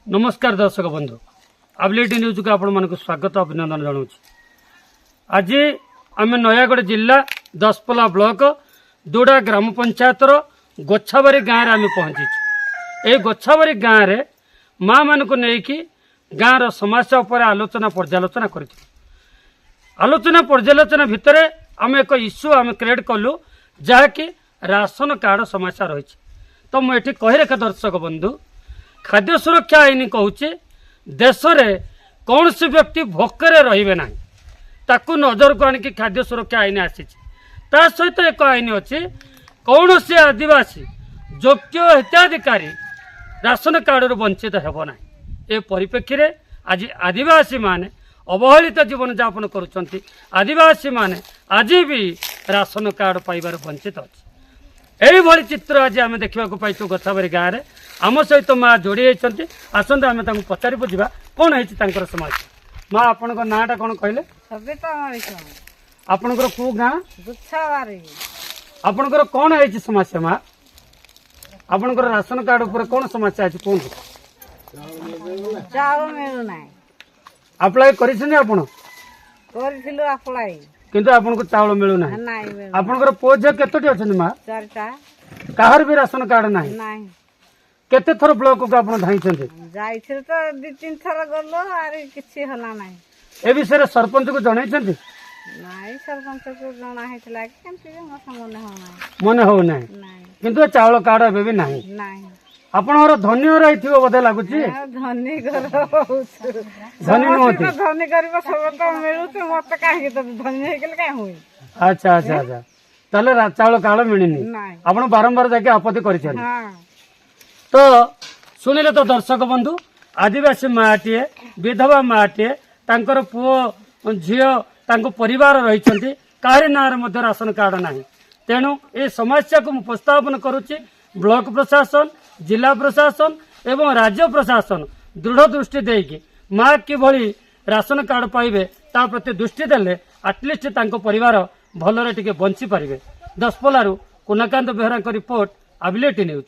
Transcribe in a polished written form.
नमस्कार दर्शक बंधु आबलेटी न्यूज को आपण मानक स्वागत अभिनंदन जनाऊँ। आज आम नयागढ़ जिला दसपल्ला ब्लॉक दोड़ा ग्राम पंचायत गोछाबारी गाँव में आम पहुंची। ये गोछाबारी गाँव में माँ मान को लेकिन गाँव समस्या उपर आलोचना पर्यालोचना कर आलोचना पर्यालोचना भितर आम एक इश्यू आम क्रिएट कलु जहाँकि राशन कार्ड समस्या रही। तो मुझे कही रखे दर्शक बंधु खाद्य सुरक्षा आईन कहूँ देश में कौन सी व्यक्ति भोकरे रहिबे नाही ताकू नजर को आणिक खाद्य सुरक्षा आईन आसी सहित एक आईन अच्छी कौन सी आदिवासी योग्य हिताधिकारी राशन कार्ड वंचित हेब ना। ए परिप्रेक्षी रे आज आदिवासी माने अवहेलित जीवन यापन करुछंती। आदिवासी माने आज भी राशन कार्ड पाइबार वंचित अच्छे। यही चित्र आज आम देखा पाइछू गोछाबारी गाँव में आम सहित माँ जोड़ी होती। आसते आम पचारि बुझा कौन है समस्या। माँ आपण नाटा कौन कहले? आपणकर कौ गाँ? आपणकर कौन है समस्या? माँ आपणकर राशन कार्ड उपर कौन समस्या है कहूँ? अप्लाई कर किंतु आपन को चावल मिलू ना। आपनकर पुओ झियो केतोटी अछन? माँ कहार भी राशन कार्ड ना। केते थर ब्लॉक को आपन धाई छथि? जाइथिर तो 2-3 थर गलो आरे किछि हला नै। ए विषय सरपंच को जणाई छथि? नाइ सरपंच को जणा हेतला कि केमति मन हो नै। किंतु चावल कार्ड एबे भी नाही। आपनर धन्य रहिथिबो बदे लागुची। धन्य घर होउछ। धन्य नहोती। धन्य करबो सब तो मिलुछ मत काहे तो धन्य हेकल काहे होई। अच्छा अच्छा अच्छा ताले चावल कार्ड मिलिनी। आपन बारंबार जाके आपत्ति करिछन। हां तो सुनिले तो दर्शक बंधु आदिवासी माटीए विधवा माटीए तांकर पुओ झियो तांको परिवार रहिछंती काहे नार मध्ये राशन कार्ड नाही। तेणु ए समस्या को उपस्थापन करूची ब्लॉक प्रशासन जिला प्रशासन एवं राज्य प्रशासन दृढ़ दृष्टि देकी माँ किभली राशन कार्ड पाइबे ता प्रति दृष्टि देले आटलिस्ट तांको परिवार भलरे टिके बंची पारिबे। दसपल्लारू कुनाकांत बेहरा रिपोर्ट आबलेटी न्यूज।